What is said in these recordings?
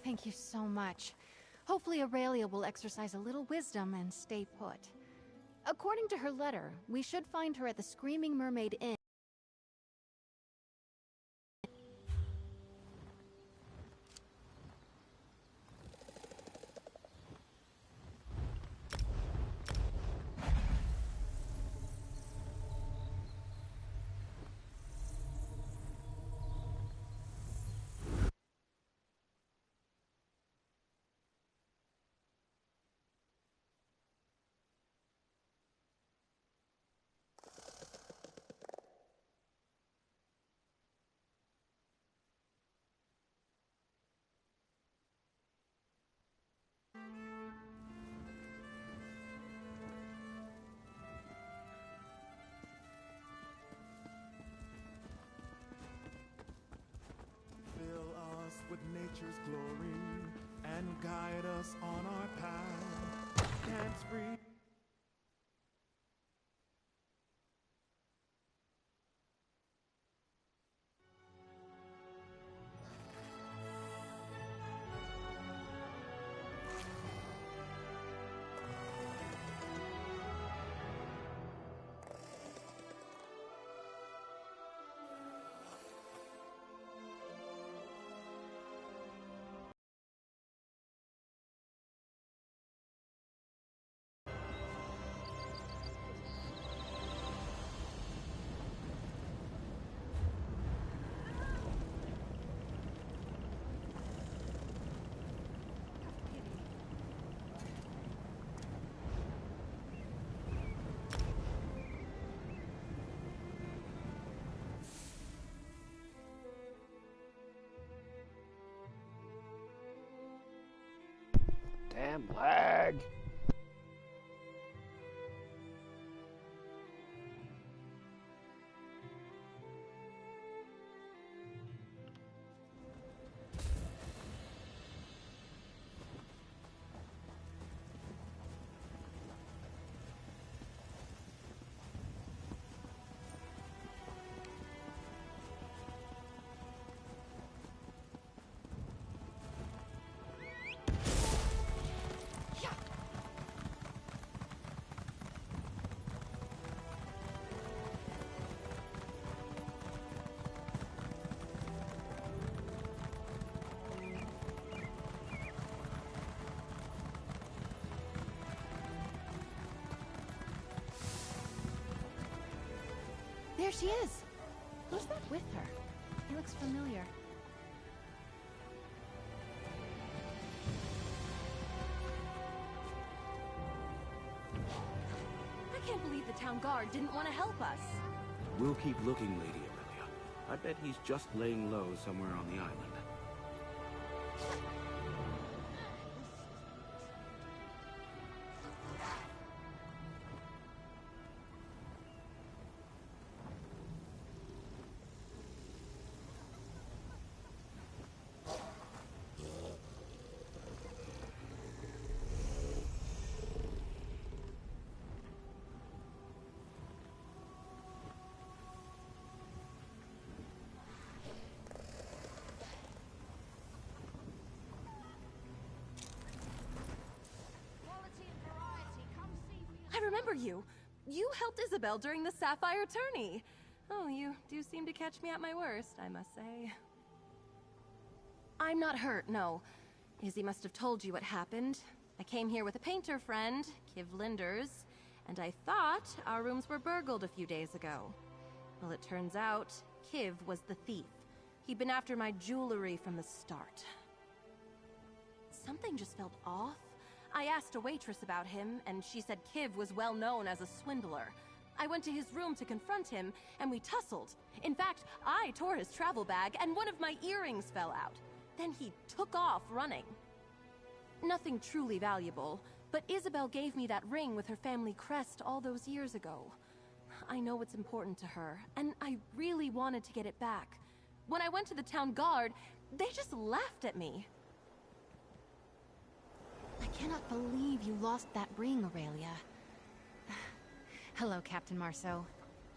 Thank you so much. Hopefully Aurelia will exercise a little wisdom and stay put. According to her letter, we should find her at the Screaming Mermaid Inn. Fill us with nature's glory and guide us on our path. Dance free. Damn lag! There she is! Who's that with her? He looks familiar. I can't believe the town guard didn't want to help us. We'll keep looking, Lady Aurelia. I bet he's just laying low somewhere on the island. I remember you. You helped Isabel during the Sapphire tourney. Oh, you do seem to catch me at my worst, I must say. I'm not hurt, no. Izzy must have told you what happened. I came here with a painter friend, Kiv Linders, and I thought our rooms were burgled a few days ago. Well, it turns out Kiv was the thief. He'd been after my jewelry from the start. Something just felt off. I asked a waitress about him, and she said Kiv was well known as a swindler. I went to his room to confront him, and we tussled. In fact, I tore his travel bag, and one of my earrings fell out. Then he took off running. Nothing truly valuable, but Isabel gave me that ring with her family crest all those years ago. I know it's important to her, and I really wanted to get it back. When I went to the town guard, they just laughed at me. I cannot believe you lost that ring, Aurelia. Hello, Captain Marceau.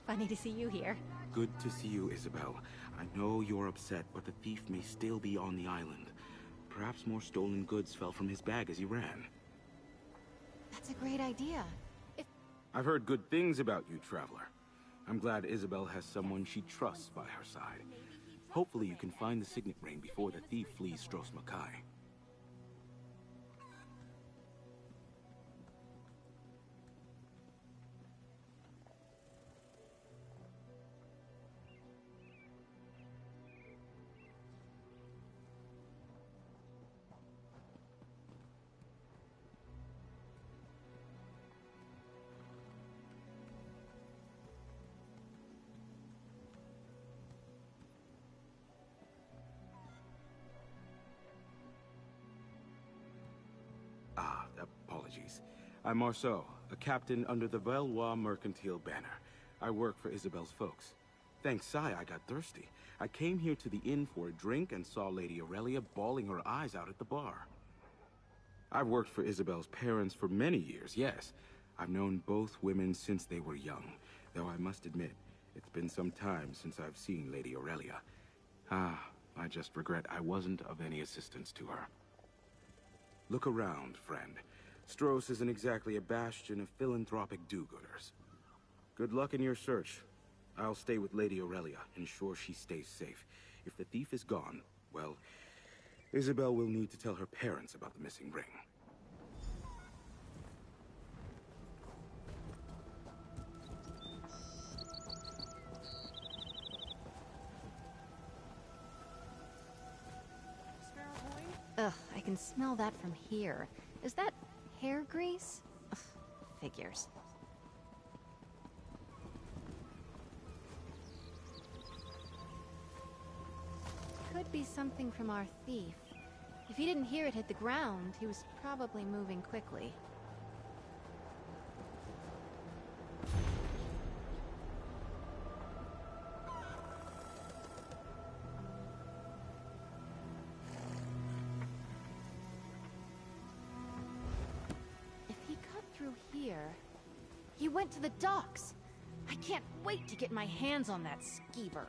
Funny to see you here. Good to see you, Isabel. I know you're upset, but the thief may still be on the island. Perhaps more stolen goods fell from his bag as he ran. That's a great idea. I've heard good things about you, Traveler. I'm glad Isabel has someone she trusts by her side. Hopefully you can find the signet ring before the thief flees Stros Makai. Apologies. I'm Marceau, a captain under the Valois Mercantile banner. I work for Isabel's folks. Thanks, Sai, I got thirsty. I came here to the inn for a drink and saw Lady Aurelia bawling her eyes out at the bar. I've worked for Isabel's parents for many years, yes. I've known both women since they were young, though I must admit, it's been some time since I've seen Lady Aurelia. I just regret I wasn't of any assistance to her. Look around, friend. Stros isn't exactly a bastion of philanthropic do-gooders. Good luck in your search. I'll stay with Lady Aurelia, ensure she stays safe. If the thief is gone, well, Isabel will need to tell her parents about the missing ring. Ugh, I can smell that from here. Is that hair grease? Ugh, figures. Could be something from our thief. If he didn't hear it hit the ground, he was probably moving quickly. He went to the docks. I can't wait to get my hands on that skeever.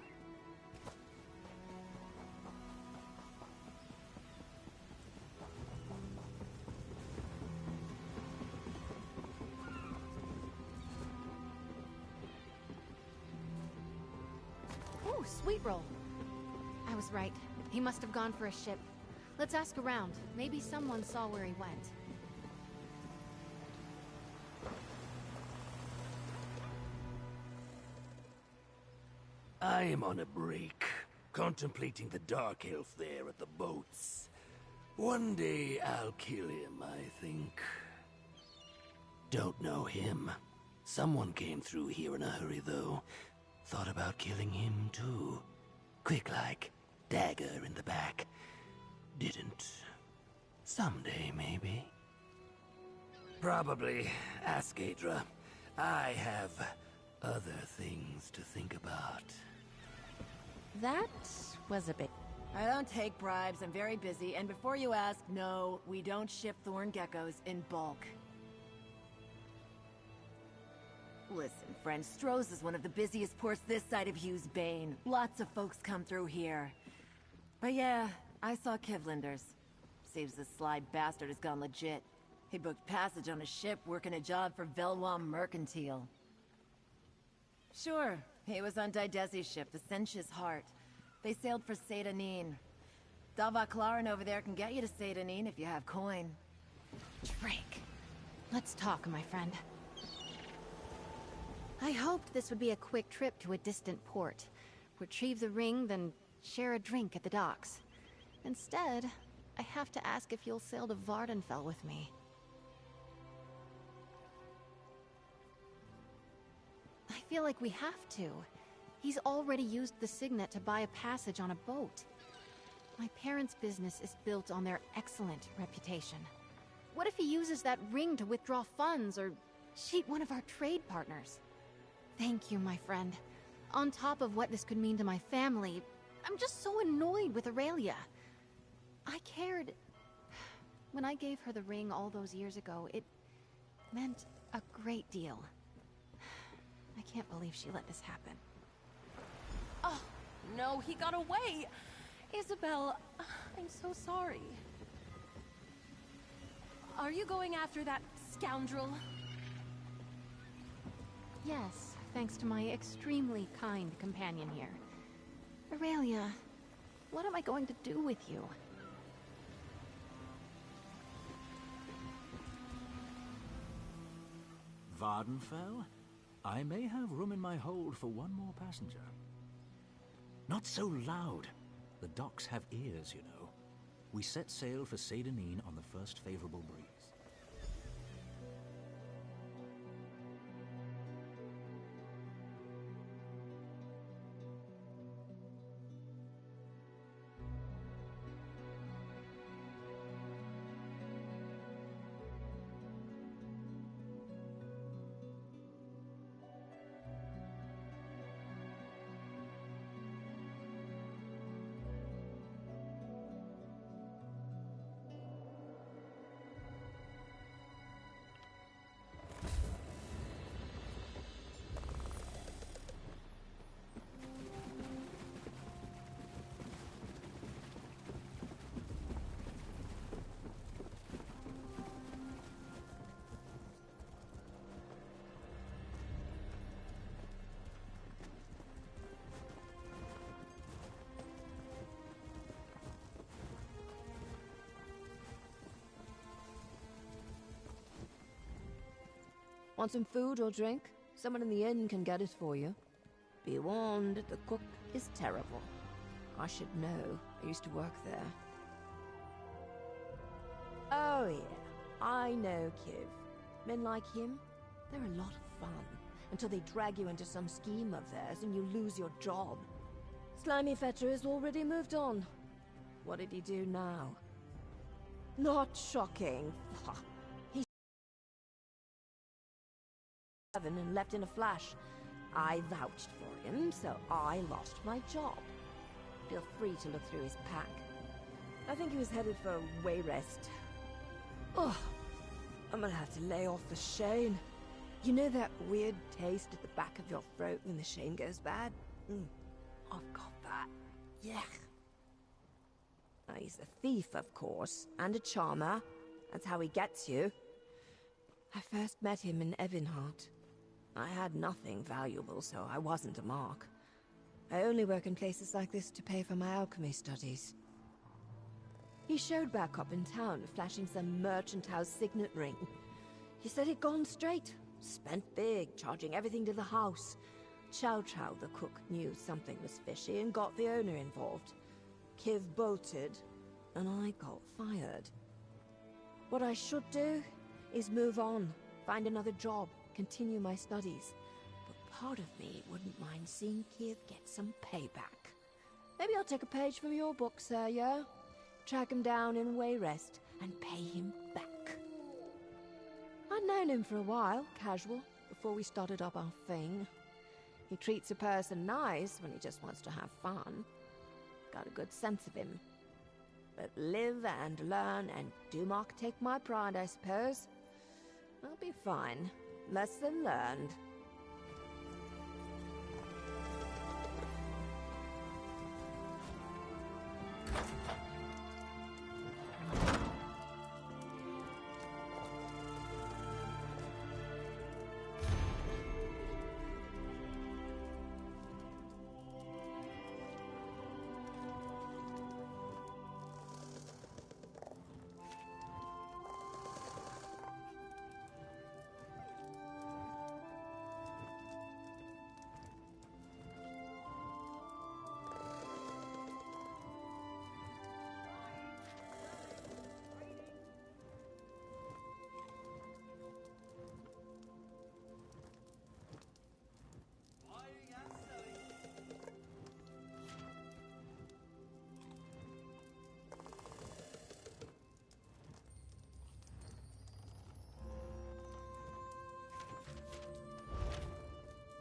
Ooh, sweet roll. I was right. He must have gone for a ship. Let's ask around. Maybe someone saw where he went. I am on a break, contemplating the Dark Elf there at the boats. One day I'll kill him, I think. Don't know him. Someone came through here in a hurry, though. Thought about killing him, too. Quick like, dagger in the back. Didn't. Someday, maybe. Probably. Ask Adra. I have other things to think about. That was a bit... I don't take bribes, I'm very busy, and before you ask, no, we don't ship thorn geckos in bulk. Listen, friend, Stros is one of the busiest ports this side of Hughes Bane. Lots of folks come through here. But yeah, I saw Kivlinder's. Seems this sly bastard has gone legit. He booked passage on a ship working a job for Valois Mercantile. Sure, he was on Didesi's ship, the Sench's Heart. They sailed for Seydanine. Davaklarin over there can get you to Seydanine if you have coin. Drake, let's talk, my friend. I hoped this would be a quick trip to a distant port. Retrieve the ring, then share a drink at the docks. Instead, I have to ask if you'll sail to Vardenfell with me. I feel like we have to. He's already used the signet to buy a passage on a boat. My parents' business is built on their excellent reputation. What if he uses that ring to withdraw funds or cheat one of our trade partners? Thank you, my friend. On top of what this could mean to my family, I'm just so annoyed with Aurelia. I cared. When I gave her the ring all those years ago, it meant a great deal. I can't believe she let this happen. Oh, no, he got away! Isabel, I'm so sorry. Are you going after that scoundrel? Yes, thanks to my extremely kind companion here. Aurelia, what am I going to do with you? Vardenfell? I may have room in my hold for one more passenger. Not so loud. The docks have ears, you know. We set sail for Seydanine on the first favorable breeze. Want some food or drink? Someone in the inn can get it for you. Be warned, the cook is terrible. I should know. I used to work there. Oh yeah, I know Kiv. Men like him, they're a lot of fun. Until they drag you into some scheme of theirs and you lose your job. Slimy Fetcher has already moved on. What did he do now? Not shocking. And left in a flash. I vouched for him, so I lost my job. Feel free to look through his pack. I think he was headed for Wayrest. Oh, I'm gonna have to lay off the Shane. You know that weird taste at the back of your throat when the Shane goes bad? I've got that. Yeah. He's a thief, of course, and a charmer. That's how he gets you. I first met him in Evinhart. I had nothing valuable, so I wasn't a mark. I only work in places like this to pay for my alchemy studies. He showed back up in town, flashing some merchant house signet ring. He said he'd gone straight, spent big, charging everything to the house. Chow Chow, the cook, knew something was fishy and got the owner involved. Kiv bolted, and I got fired. What I should do is move on, find another job, continue my studies. But part of me wouldn't mind seeing Kiv get some payback. Maybe I'll take a page from your book, sir, yeah? Track him down in Wayrest and pay him back. I'd known him for a while, casual, before we started up our thing. He treats a person nice when he just wants to have fun. Got a good sense of him. But live and learn and do not take my pride, I suppose. I'll be fine. Lesson learned.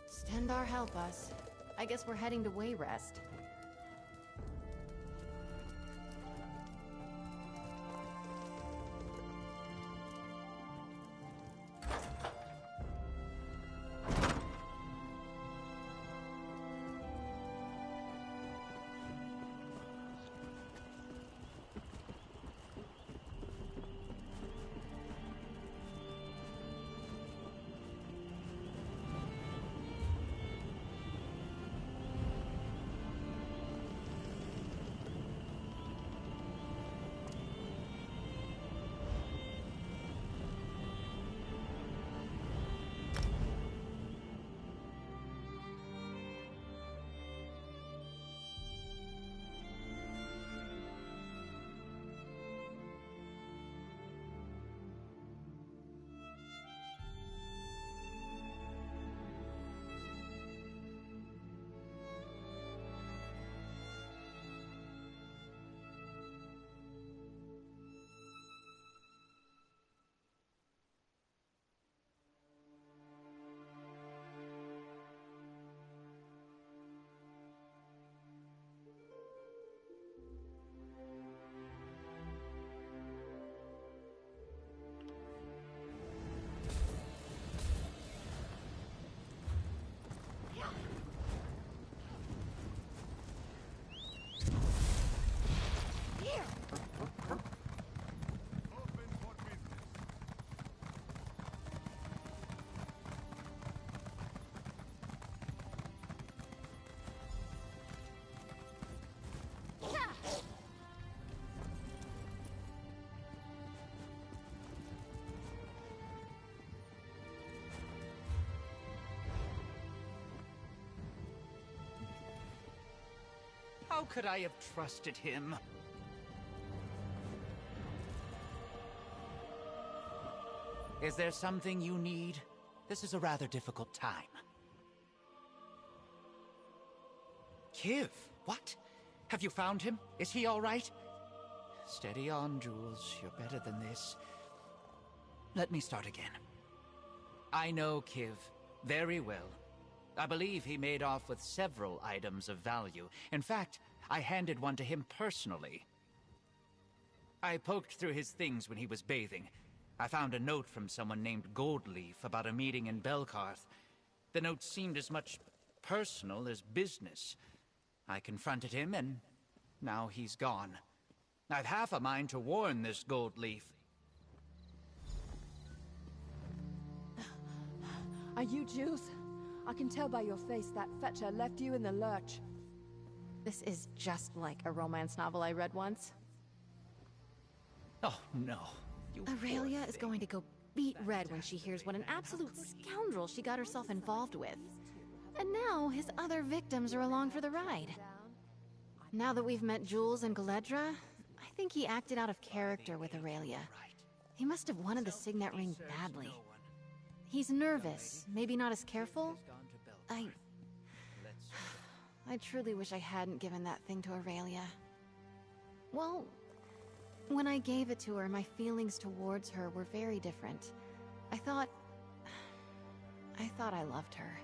Stendarr help us. I guess we're heading to Wayrest. How could I have trusted him? Is there something you need? This is a rather difficult time. Kiv, what? Have you found him? Is he all right? Steady on, Jules. You're better than this. Let me start again. I know Kiv very well. I believe he made off with several items of value. In fact, I handed one to him personally. I poked through his things when he was bathing. I found a note from someone named Goldleaf about a meeting in Belkarth. The note seemed as much personal as business. I confronted him, and now he's gone. I've half a mind to warn this Goldleaf. Are you Jules? I can tell by your face that Fetcher left you in the lurch. This is just like a romance novel I read once. Oh, no. Aurelia is going to go beet red when she hears what an absolute scoundrel she got herself involved with. And now his other victims are along for the ride. Now that we've met Jules and Galedra, I think he acted out of character with Aurelia. He must have wanted the signet ring badly. He's nervous, maybe not as careful. I truly wish I hadn't given that thing to Aurelia. Well, when I gave it to her, my feelings towards her were very different. I thought I loved her.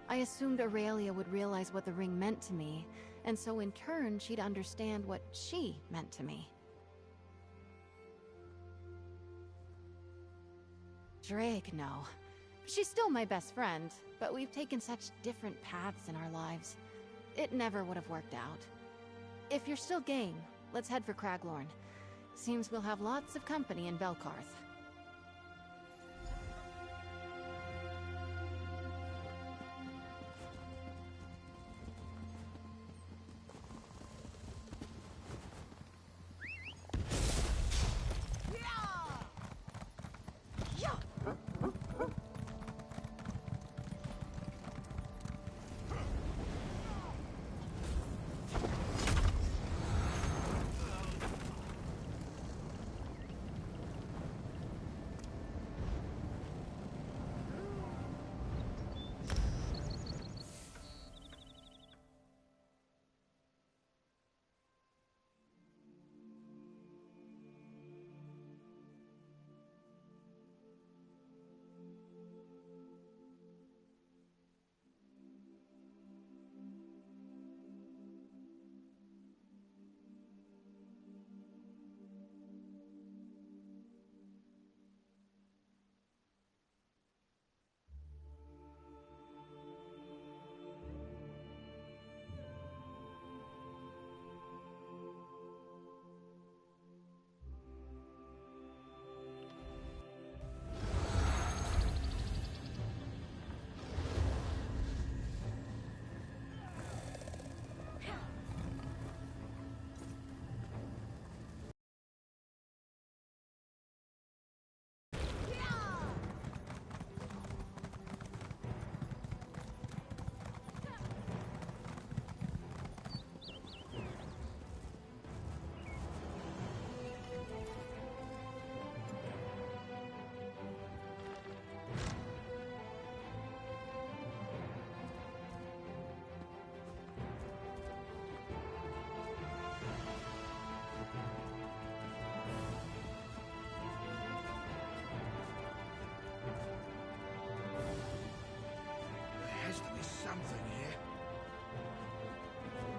I assumed Aurelia would realize what the ring meant to me, and so in turn, she'd understand what she meant to me. Drake, no. She's still my best friend, but we've taken such different paths in our lives. It never would have worked out. If you're still game, let's head for Craglorn. Seems we'll have lots of company in Belkarth.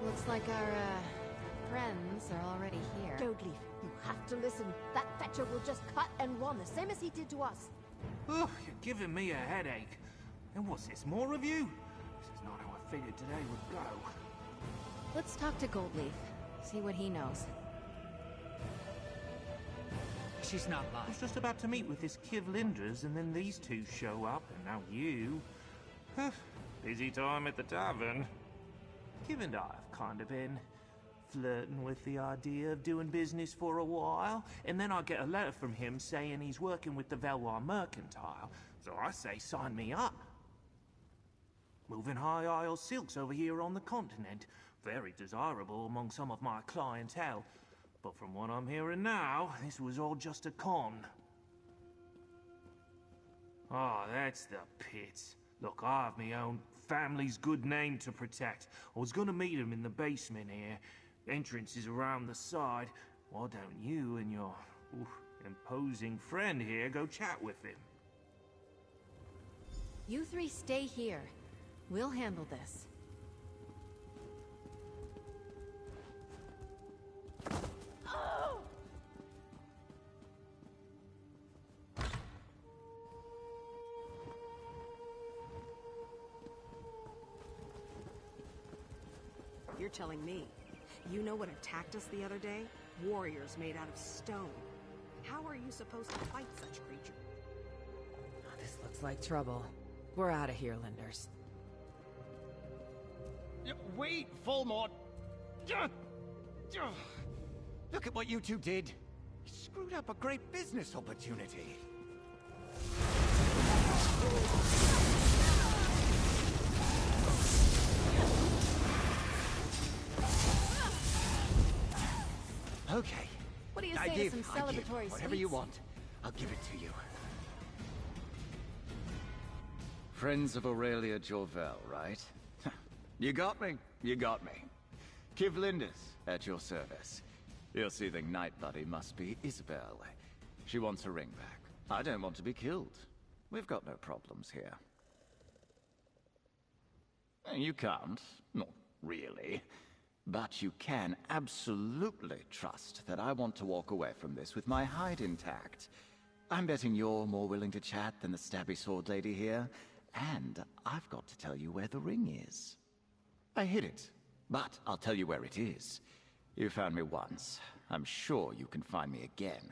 Looks like our, friends are already here. Goldleaf, you have to listen. That Fetcher will just cut and run, the same as he did to us. Oh, you're giving me a headache. And what's this, more of you? This is not how I figured today would go. Let's talk to Goldleaf, see what he knows. She's not lying. I was just about to meet with this Kiv Linders, and then these two show up, and now you. Busy time at the tavern. Kiv and I have kind of been flirting with the idea of doing business for a while, and then I get a letter from him saying he's working with the Valois Mercantile, so I say sign me up. Moving high Isle silks over here on the continent. very desirable among some of my clientele. But from what I'm hearing now, this was all just a con. Oh, that's the pits. Look, I have my own family's good name to protect. I was gonna meet him in the basement here. Entrance is around the side. Why don't you and your imposing friend here go chat with him? You three stay here. We'll handle this. You're telling me. You know what attacked us the other day? Warriors made out of stone. How are you supposed to fight such creatures? Oh, this looks like trouble. We're out of here, Linders. Wait, Fulmort! Look at what you two did. You screwed up a great business opportunity. Okay. What do you say to some celebratory Whatever you sweets? want, I'll give it to you. Friends of Aurelia Jorvel, right? You got me. You got me. Kiv Linders, at your service. Your soothing night buddy must be Isabel. She wants her ring back. I don't want to be killed. We've got no problems here. You can't. Not really. But you can absolutely trust that I want to walk away from this with my hide intact. I'm betting you're more willing to chat than the stabby sword lady here. And I've got to tell you where the ring is. I hid it, but I'll tell you where it is. You found me once. I'm sure you can find me again.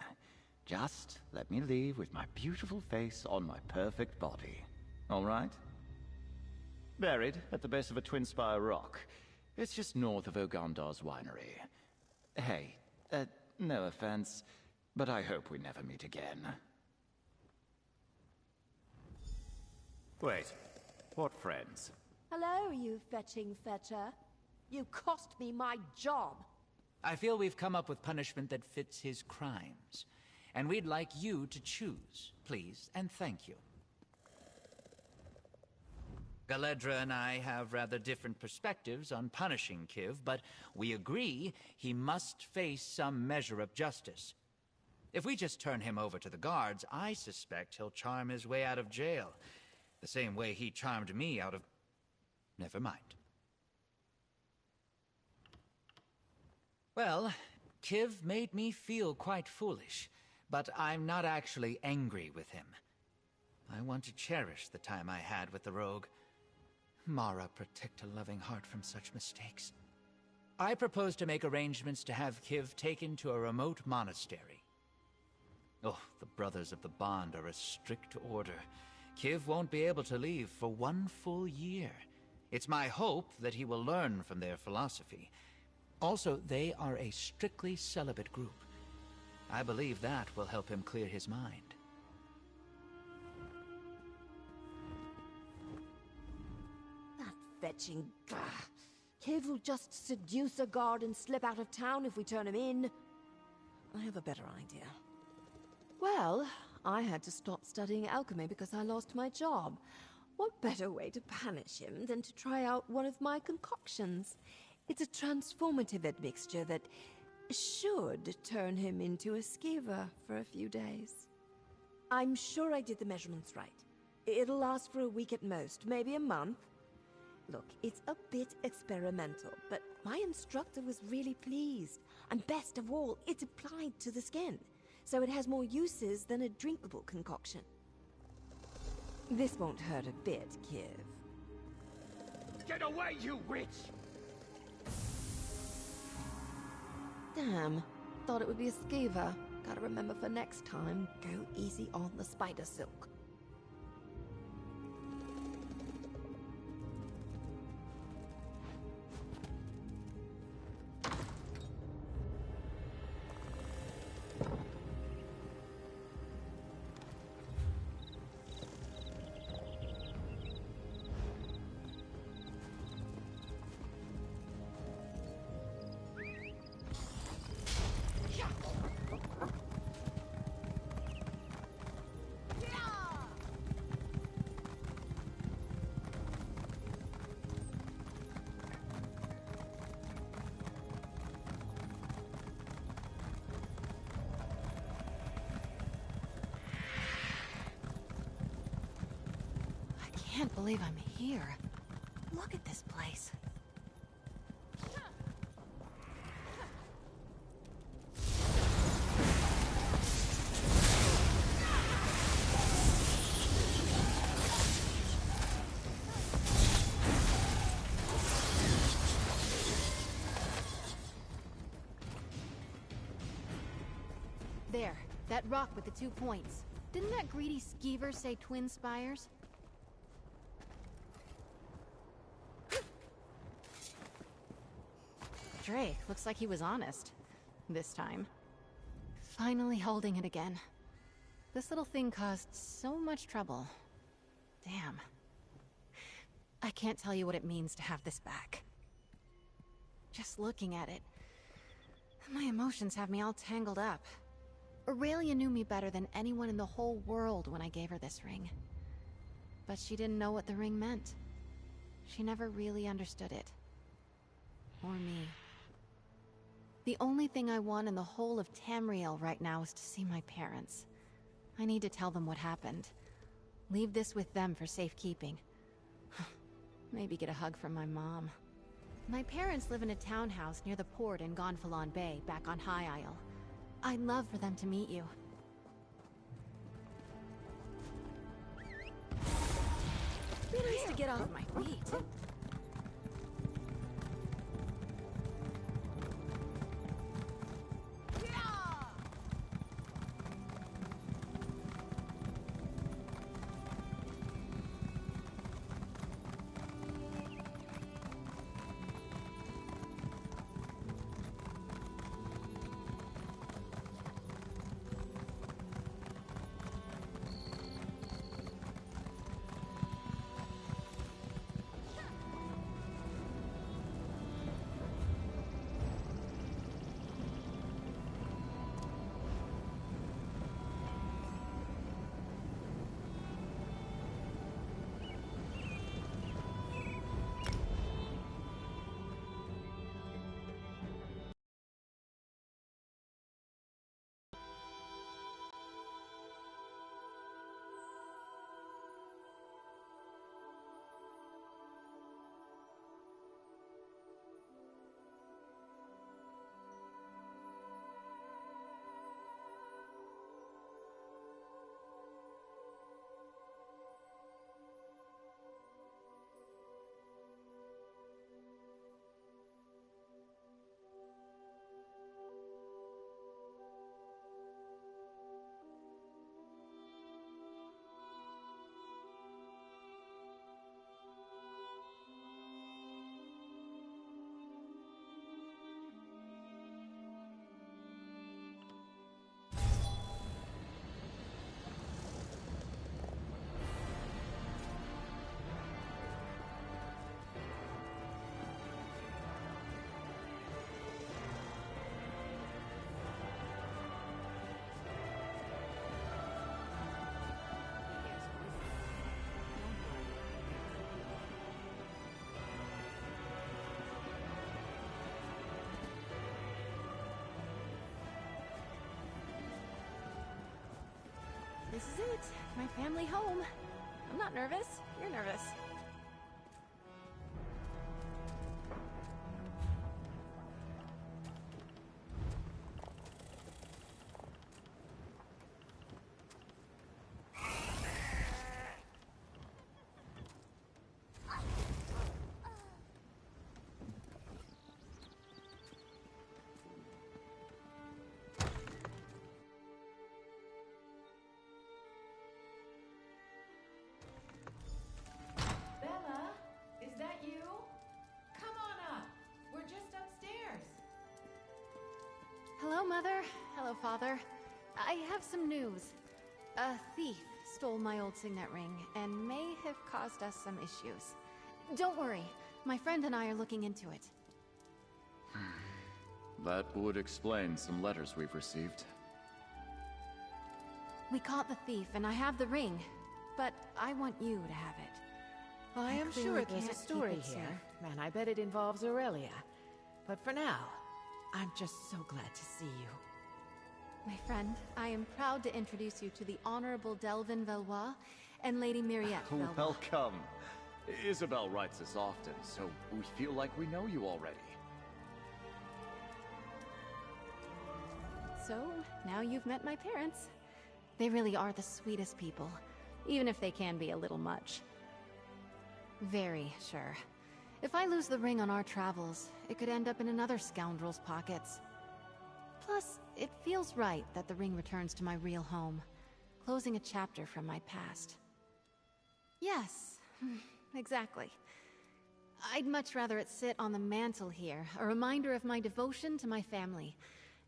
Just let me leave with my beautiful face on my perfect body. All right? Buried at the base of a twin-spire rock. It's just north of Ogandar's winery. Hey, no offense, but I hope we never meet again. Wait, what friends? Hello, you fetching fetcher. You cost me my job. I feel we've come up with punishment that fits his crimes. And we'd like you to choose, please, and thank you. Galedra and I have rather different perspectives on punishing Kiv, but we agree he must face some measure of justice. If we just turn him over to the guards, I suspect he'll charm his way out of jail. The same way he charmed me out of... Never mind. Well, Kiv made me feel quite foolish, but I'm not actually angry with him. I want to cherish the time I had with the rogue. Mara, protect a loving heart from such mistakes. I propose to make arrangements to have Kiv taken to a remote monastery. Oh, the Brothers of the Bond are a strict order. Kiv won't be able to leave for 1 full year. It's my hope that he will learn from their philosophy. Also, they are a strictly celibate group. I believe that will help him clear his mind. Fetching. Kiv will just seduce a guard and slip out of town if we turn him in. I have a better idea. Well, I had to stop studying alchemy because I lost my job. What better way to punish him than to try out one of my concoctions? It's a transformative admixture that should turn him into a skeever for a few days. I'm sure I did the measurements right. It'll last for a week at most, maybe a month. Look, it's a bit experimental, but my instructor was really pleased. And best of all, it's applied to the skin, so it has more uses than a drinkable concoction. This won't hurt a bit, Kiv. Get away, you witch! Damn, thought it would be a skeever. Gotta remember for next time, go easy on the spider silk. can't believe I'm here. Look at this place. There, that rock with the 2 points. Didn't that greedy skeever say twin spires? Drake, looks like he was honest. This time. Finally holding it again. This little thing caused so much trouble. Damn. I can't tell you what it means to have this back. Just looking at it, my emotions have me all tangled up. Aurelia knew me better than anyone in the whole world when I gave her this ring. But she didn't know what the ring meant. She never really understood it. Or me. The only thing I want in the whole of Tamriel right now is to see my parents. I need to tell them what happened. Leave this with them for safekeeping. Maybe get a hug from my mom. My parents live in a townhouse near the port in Gonfalon Bay, back on High Isle. I'd love for them to meet you. Be nice to get off my feet. This is it. My family home. I'm not nervous. You're nervous. Hello, Mother. Hello, Father. I have some news. A thief stole my old signet ring and may have caused us some issues. Don't worry. My friend and I are looking into it. That would explain some letters we've received. We caught the thief and I have the ring, but I want you to have it. I am sure there's a story here, and I bet it involves Aurelia. But for now, I'm just so glad to see you. My friend, I am proud to introduce you to the Honorable Delvin Valois and Lady Mariette Belmont. Welcome. Isabel writes us often, so we feel like we know you already. So, now you've met my parents. They really are the sweetest people, even if they can be a little much. Very sure. If I lose the ring on our travels, it could end up in another scoundrel's pockets. Plus, it feels right that the ring returns to my real home, closing a chapter from my past. Yes, exactly. I'd much rather it sit on the mantle here, a reminder of my devotion to my family,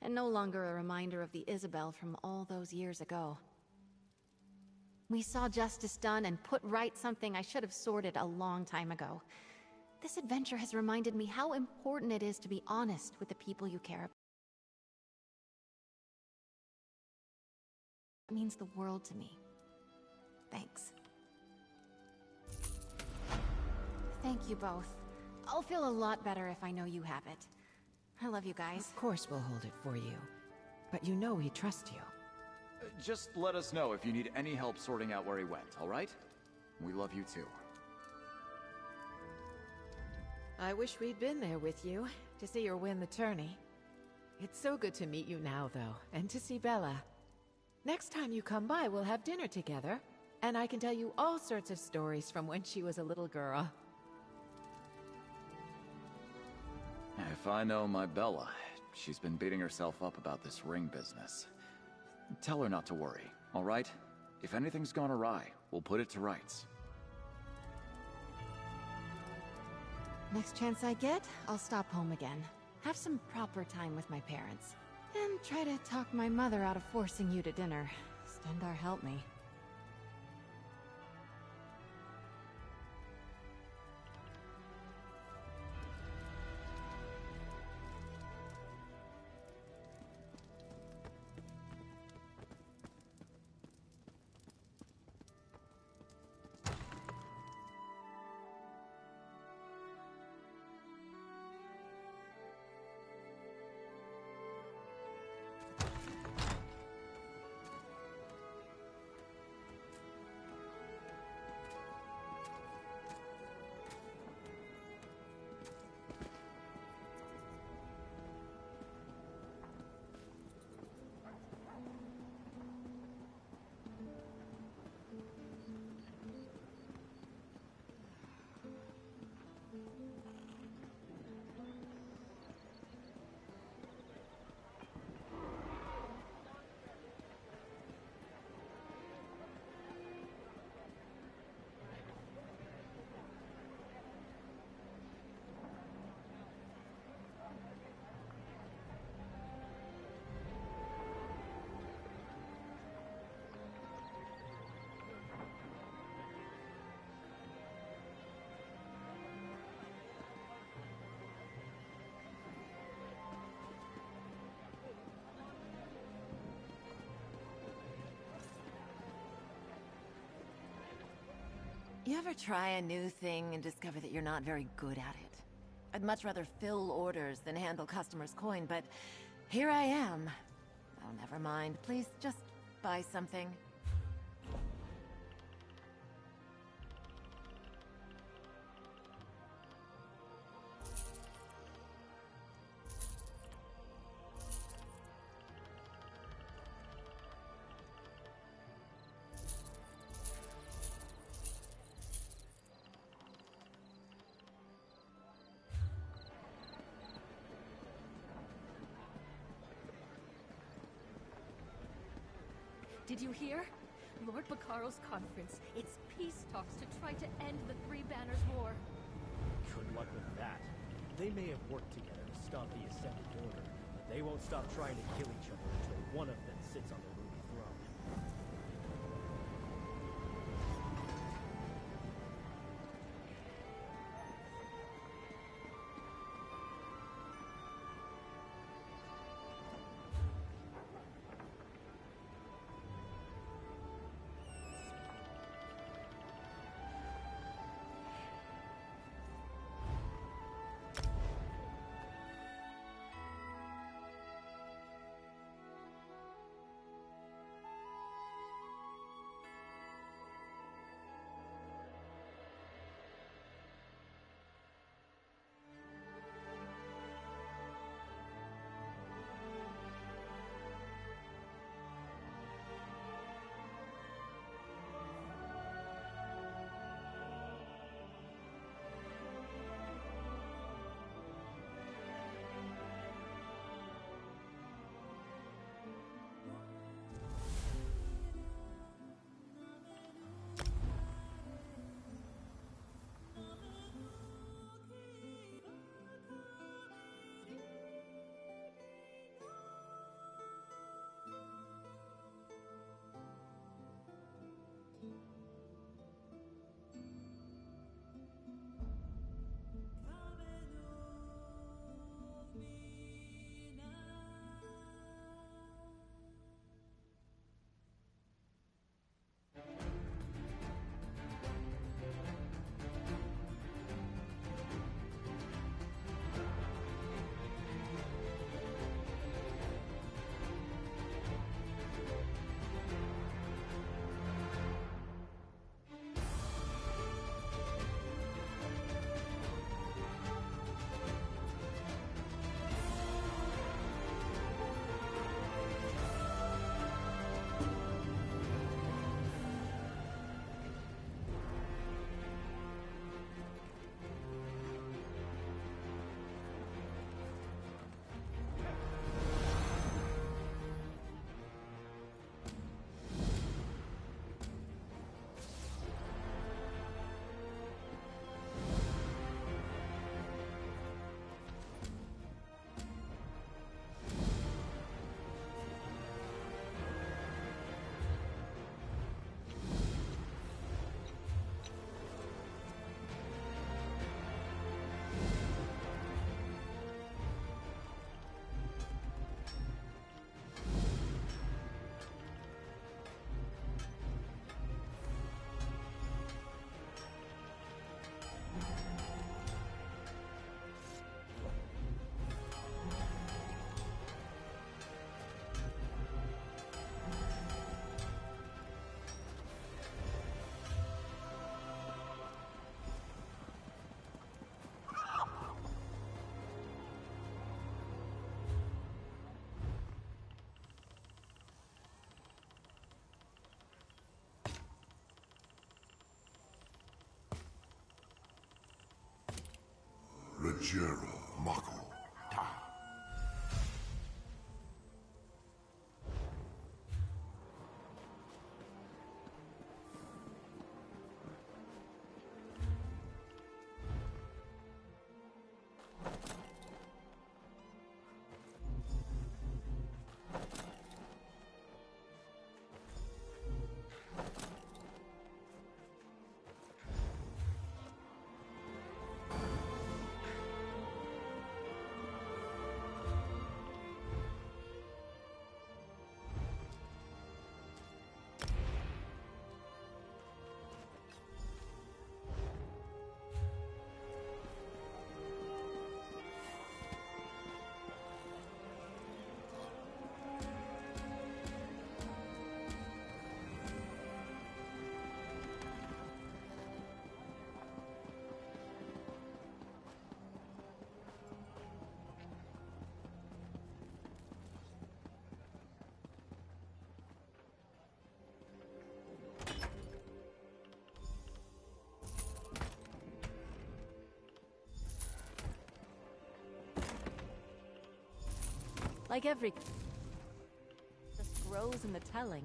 and no longer a reminder of the Isabel from all those years ago. We saw justice done and put right something I should have sorted a long time ago. This adventure has reminded me how important it is to be honest with the people you care about. It means the world to me. Thanks. Thank you both. I'll feel a lot better if I know you have it. I love you guys. Of course we'll hold it for you. But you know we trust you. Just let us know if you need any help sorting out where he went, alright? We love you too. I wish we'd been there with you, to see her win the tourney. It's so good to meet you now, though, and to see Bella. Next time you come by, we'll have dinner together, and I can tell you all sorts of stories from when she was a little girl. If I know my Bella, she's been beating herself up about this ring business. Tell her not to worry, alright? If anything's gone awry, we'll put it to rights. Next chance I get, I'll stop home again. Have some proper time with my parents. And try to talk my mother out of forcing you to dinner. Stendar help me. You ever try a new thing and discover that you're not very good at it? I'd much rather fill orders than handle customers' coin, but here I am. Oh, never mind. Please, just buy something. Did you hear? Lord Baccaro's conference. It's peace talks to try to end the Three Banners War. Good luck with that. They may have worked together to stop the Ascended Order, but they won't stop trying to kill each other until one of them sits on the Ruby Throne. Jera Mako Ta. Like every... just grows in the telling.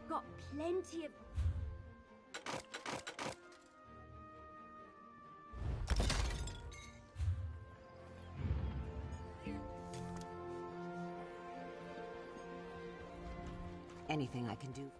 Got plenty of... Anything I can do?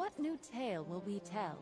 What new tale will we tell